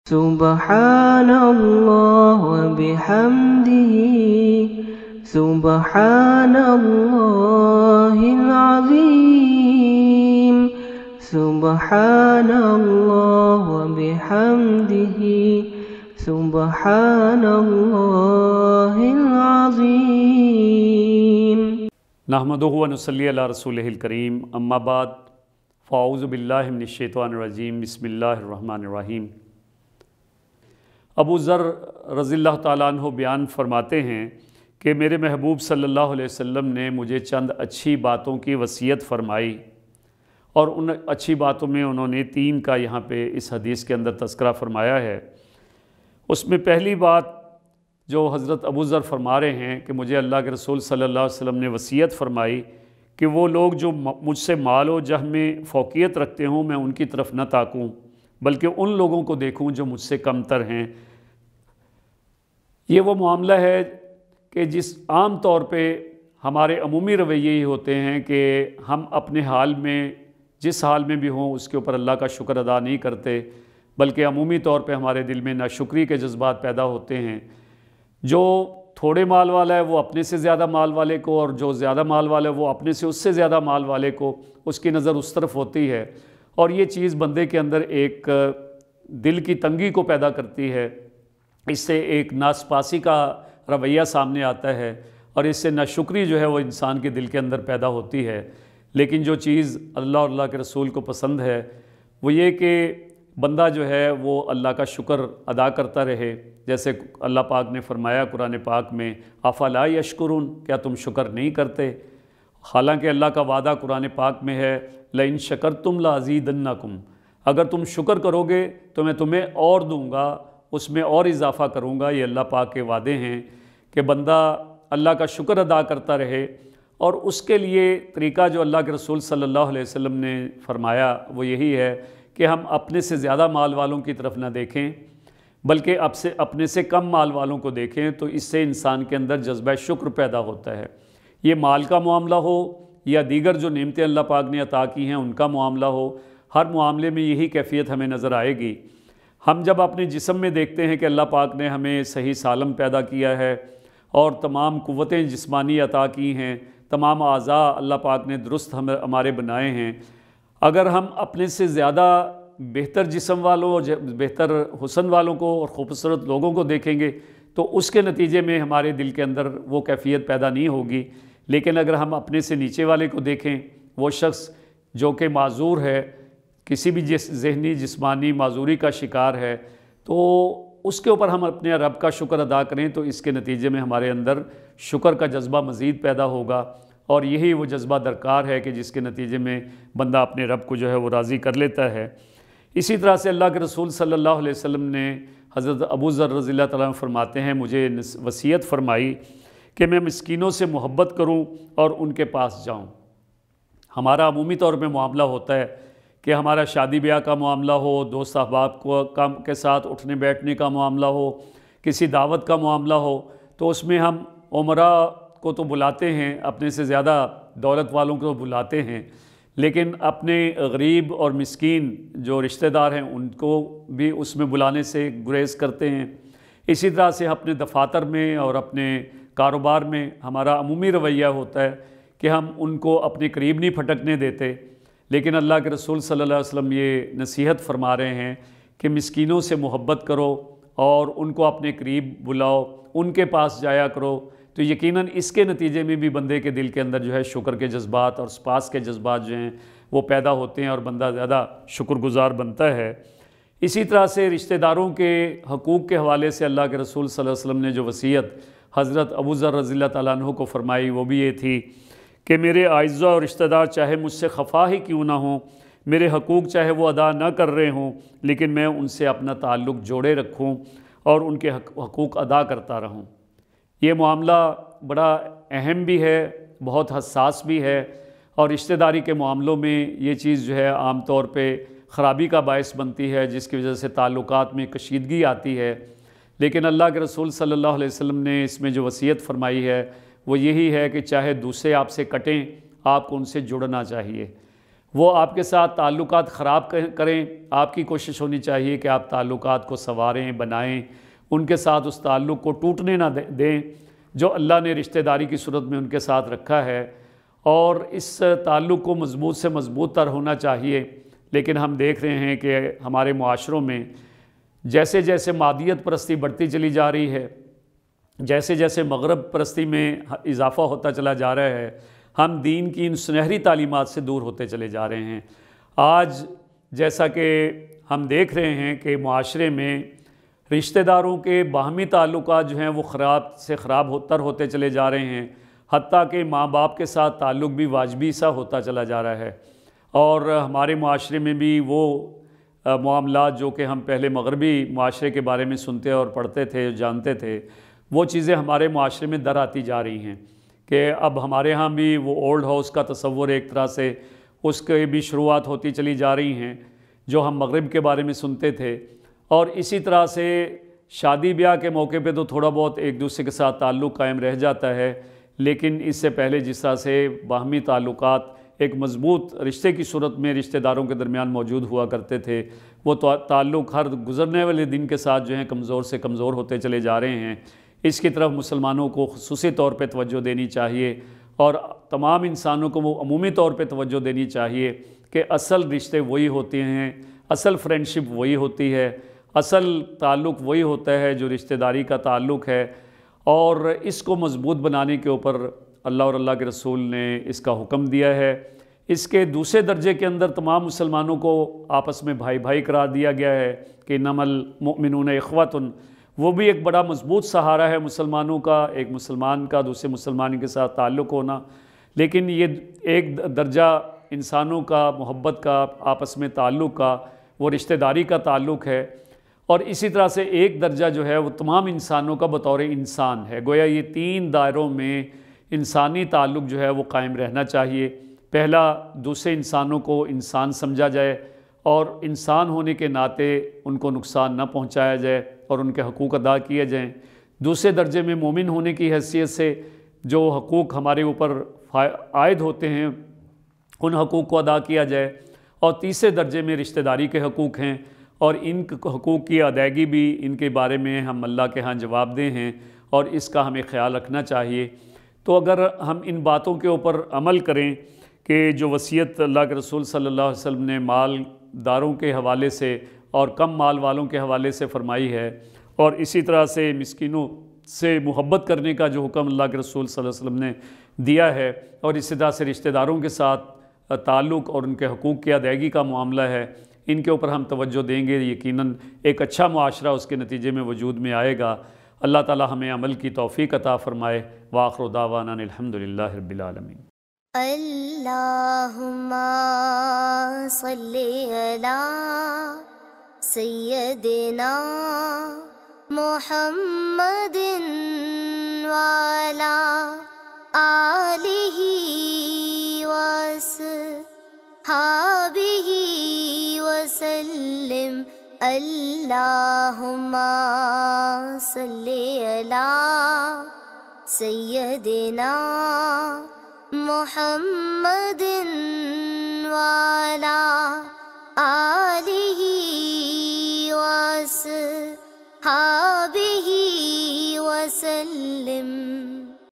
سبحان اللہ وبحمدہ سبحان اللہ العظیم سبحان اللہ وبحمدہ سبحان اللہ العظیم نحمدہ و نصلی علی رسولہ الکریم اما بعد فاعوذ باللہ من الشیطان الرجیم بسم اللہ الرحمن الرحیم۔ ابو ذر رضی اللہ تعالیٰ عنہ بیان فرماتے ہیں کہ میرے محبوب صلی اللہ علیہ وسلم نے مجھے چند اچھی باتوں کی وصیت فرمائی، اور ان اچھی باتوں میں انہوں نے 3 کا یہاں پہ اس حدیث کے اندر تذکرہ فرمایا ہے۔ اس میں پہلی بات جو حضرت ابو ذر فرما رہے ہیں کہ مجھے اللہ کے رسول صلی اللہ علیہ وسلم نے وصیت فرمائی کہ وہ لوگ جو مجھ سے مال و جہ میں فوقیت رکھتے ہوں میں ان کی طرف نہ تاکوں، بلکہ ان لوگوں کو دیکھوں جو مجھ سے کم تر ہیں۔ یہ وہ معاملہ ہے کہ جس عام طور پہ ہمارے عمومی رویے ہی ہوتے ہیں کہ ہم اپنے حال میں جس حال میں بھی ہوں اس کے اوپر اللہ کا شکر ادا نہیں کرتے، بلکہ عمومی طور پہ ہمارے دل میں ناشکری کے جذبات پیدا ہوتے ہیں۔ جو تھوڑے مال والا ہے وہ اپنے سے زیادہ مال والے کو، اور جو زیادہ مال والا ہے وہ اپنے سے اس سے زیادہ مال والے کو، اس کی نظر اس طرف ہوتی ہے، اور یہ چیز بندے کے اندر ایک دل کی تنگی کو پیدا کرتی ہے۔ اس سے ایک ناسپاسی کا رویہ سامنے آتا ہے، اور اس سے ناشکری جو ہے وہ انسان کے دل کے اندر پیدا ہوتی ہے۔ لیکن جو چیز اللہ اور اللہ کے رسول کو پسند ہے وہ یہ کہ بندہ جو ہے وہ اللہ کا شکر ادا کرتا رہے، جیسے اللہ پاک نے فرمایا قرآن پاک میں افلا یشکرون، کیا تم شکر نہیں کرتے؟ حالانکہ اللہ کا وعدہ قرآن پاک میں ہے لئن شکرتم لازیدنکم، اگر تم شکر کرو گے تو میں تمہیں اور دوں گا، اس میں اور اضافہ کروں گا۔ یہ اللہ پاک کے وعدے ہیں کہ بندہ اللہ کا شکر ادا کرتا رہے، اور اس کے لیے طریقہ جو اللہ کے رسول صلی اللہ علیہ وسلم نے فرمایا وہ یہی ہے کہ ہم اپنے سے زیادہ مال والوں کی طرف نہ دیکھیں، بلکہ اپنے سے کم مال والوں کو دیکھیں، تو اس سے انسان کے اندر جذبہ شکر پیدا ہوتا ہے۔ یہ مال کا معاملہ ہو یا دیگر جو نعمتیں اللہ پاک نے عطا کی ہیں ان کا معاملہ ہو، ہر معاملے میں یہی کیفیت ہمیں نظر آئے گی۔ ہم جب اپنے جسم میں دیکھتے ہیں کہ اللہ پاک نے ہمیں صحیح سالم پیدا کیا ہے اور تمام قوتیں جسمانی عطا کی ہیں، تمام اعضاء اللہ پاک نے درست ہمارے بنائے ہیں، اگر ہم اپنے سے زیادہ بہتر جسم والوں اور بہتر حسن والوں کو اور خوبصورت لوگوں کو دیکھیں گے تو اس کے نتیجے میں ہمارے دل کے اندر وہ کیفیت پیدا نہیں ہوگی۔ لیکن اگر ہم اپنے سے نیچے والے کو دیکھیں، وہ شخص جو کہ معذور ہے، کسی بھی ذہنی جسمانی معذوری کا شکار ہے، تو اس کے اوپر ہم اپنے رب کا شکر ادا کریں تو اس کے نتیجے میں ہمارے اندر شکر کا جذبہ مزید پیدا ہوگا، اور یہی وہ جذبہ درکار ہے کہ جس کے نتیجے میں بندہ اپنے رب کو جو ہے وہ راضی کر لیتا ہے۔ اسی طرح سے اللہ کے رسول صلی اللہ علیہ وسلم نے حضرت ابو ذر رضی اللہ تعالیٰ عنہ فرماتے ہیں مجھے وصیت فرمائی کہ میں مسکینوں سے محبت کروں اور ان کے پاس جاؤں۔ ہمارا عمومی طور پہ معاملہ ہوتا ہے کہ ہمارا شادی بیاہ کا معاملہ ہو، دوست احباب کے ساتھ اٹھنے بیٹھنے کا معاملہ ہو، کسی دعوت کا معاملہ ہو، تو اس میں ہم عمراء کو تو بلاتے ہیں، اپنے سے زیادہ دولت والوں کو بلاتے ہیں، لیکن اپنے غریب اور مسکین جو رشتہ دار ہیں ان کو بھی اس میں بلانے سے گریز کرتے ہیں۔ اسی طرح سے اپنے دفاتر میں اور اپنے کاروبار میں ہمارا عمومی رویہ ہوتا ہے کہ ہم ان کو اپنے قریب نہیں پھٹکنے دیتے، لیکن اللہ کے رسول صلی اللہ علیہ وسلم یہ نصیحت فرما رہے ہیں کہ مسکینوں سے محبت کرو اور ان کو اپنے قریب بلاؤ، ان کے پاس جایا کرو، تو یقیناً اس کے نتیجے میں بھی بندے کے دل کے اندر جو ہے شکر کے جذبات اور سپاس کے جذبات جو ہیں وہ پیدا ہوتے ہیں، اور بندہ زیادہ شکر گزار بنتا ہے۔ اسی طرح سے رشتہ داروں کے حقوق کے حوالے سے اللہ کے رسول صلی اللہ علیہ وسلم نے جو وصیت حضرت ابو ذر رضی اللہ تعالیٰ عنہ کو فرمائی وہ بھی یہ تھی کہ میرے اعزاء اور رشتہ دار چاہے مجھ سے خفا ہی کیوں نہ ہوں، میرے حقوق چاہے وہ ادا نہ کر رہے ہوں، لیکن میں ان سے اپنا تعلق جوڑے رکھوں اور ان کے حقوق ادا کرتا رہوں۔ یہ معاملہ بڑا اہم بھی ہے، بہت حساس بھی ہے، اور رشتہ داری کے معاملوں میں یہ چیز جو ہے عام طور پہ خرابی کا باعث بنتی ہے، جس کی وجہ سے تعلقات میں کشیدگی آتی ہے۔ لیکن اللہ کے رسول صلی اللہ علیہ وسلم نے اس میں جو وصیت فرمائی ہے وہ یہی ہے کہ چاہے دوسرے آپ سے کٹیں، آپ کو ان سے جڑنا چاہیے۔ وہ آپ کے ساتھ تعلقات خراب کریں، آپ کی کوشش ہونی چاہیے کہ آپ تعلقات کو سنواریں، بنائیں، ان کے ساتھ اس تعلق کو ٹوٹنے نہ دیں جو اللہ نے رشتہ داری کی صورت میں ان کے ساتھ رکھا ہے، اور اس تعلق کو مضبوط سے مضبوط تر ہونا چاہیے۔ لیکن ہم دیکھ رہے ہیں کہ ہمارے معاشروں میں جیسے جیسے مادیت پرستی بڑھتی چلی جا رہی ہے، جیسے جیسے مغرب پرستی میں اضافہ ہوتا چلا جا رہا ہے، ہم دین کی ان سنہری تعلیمات سے دور ہوتے چلے جا رہے ہیں۔ آج جیسا کہ ہم دیکھ رہے ہیں کہ معاشرے میں رشتہ داروں کے باہمی تعلقات جو ہیں وہ خراب سے خراب تر ہوتے چلے جا رہے ہیں، حتیٰ کہ ماں باپ کے ساتھ تعلق بھی واجبی سا ہوتا چلا جا رہا ہے، اور ہمارے معاشرے میں بھی وہ معاملات جو کہ ہم پہلے مغربی معاشرے کے بارے میں سنتے اور پڑھتے تھے، جانتے تھے، وہ چیزیں ہمارے معاشرے میں در آتی جا رہی ہیں کہ اب ہمارے ہاں بھی وہ اولڈ ہاؤس کا تصور ایک طرح سے اس کے بھی شروعات ہوتی چلی جا رہی ہیں جو ہم مغرب کے بارے میں سنتے تھے، اور اسی طرح سے شادی بیاہ کے موقع پہ تو تھوڑا بہت ایک دوسرے کے ساتھ تعلق قائم رہ جاتا ہے، لیکن اس سے پہلے جس طرح سے باہمی تعلقات ایک مضبوط رشتے کی صورت میں رشتہ داروں کے درمیان موجود ہوا کرتے تھے، وہ تعلق ہر گزرنے والے دن کے ساتھ جو ہیں کمزور سے کمزور ہوتے چلے جا رہے ہیں۔ اس کی طرف مسلمانوں کو خصوصی طور پہ توجہ دینی چاہیے، اور تمام انسانوں کو وہ عمومی طور پہ توجہ دینی چاہیے کہ اصل رشتے وہی ہوتے ہیں، اصل فرینڈشپ وہی ہوتی ہے، اصل تعلق وہی ہوتا ہے جو رشتہ داری کا تعلق ہے، اور اس کو مضبوط بنانے کے اوپر اللہ اور اللہ کے رسول نے اس کا حکم دیا ہے۔ اس کے دوسرے درجے کے اندر تمام مسلمانوں کو آپس میں بھائی بھائی قرار دیا گیا ہے کہ انما المؤمنون اخوۃ، وہ بھی ایک بڑا مضبوط سہارا ہے مسلمانوں کا، ایک مسلمان کا دوسرے مسلمان کے ساتھ تعلق ہونا۔ لیکن یہ ایک درجہ انسانوں کا محبت کا، آپس میں تعلق کا، وہ رشتہ داری کا تعلق ہے، اور اسی طرح سے ایک درجہ جو ہے وہ تمام انسانوں کا بطور انسان ہے۔ گویا یہ تین دائروں میں انسانی تعلق جو ہے وہ قائم رہنا چاہیے۔ پہلا، دوسرے انسانوں کو انسان سمجھا جائے اور انسان ہونے کے ناطے ان کو نقصان نہ پہنچایا جائے اور ان کے حقوق ادا کیے جائیں۔ دوسرے درجے میں مومن ہونے کی حیثیت سے جو حقوق ہمارے اوپر عائد ہوتے ہیں ان حقوق کو ادا کیا جائے، اور تیسرے درجے میں رشتہ داری کے حقوق ہیں، اور ان حقوق کی ادائیگی بھی ان کے بارے میں ہم اللہ کے ہاں جواب دہ ہیں، اور اس کا ہمیں خیال رکھنا چاہیے۔ تو اگر ہم ان باتوں کے اوپر عمل کریں کہ جو وصیت اللہ کے رسول صلی اللہ علیہ وسلم نے مال داروں کے حوالے سے اور کم مال والوں کے حوالے سے فرمائی ہے، اور اسی طرح سے مسکینوں سے محبت کرنے کا جو حکم اللہ کے رسول صلی اللہ علیہ وسلم نے دیا ہے، اور اسی طرح سے رشتہ داروں کے ساتھ تعلق اور ان کے حقوق کی ادائیگی کا معاملہ ہے، ان کے اوپر ہم توجہ دیں گے، یقیناً ایک اچھا معاشرہ اس کے نتیجے میں وجود میں آئے گا۔ اللہ تعالی ہمیں عمل کی توفیق عطا فرمائے۔ وآخر دعوانا الحمدللہ رب العالمین۔ اللہم صلی علی سیدنا محمد وعلی آلہ وصحبہ وسلم۔ اللہم صلی علی سیدنا محمد وعلی آلہ وصحبہ وسلم۔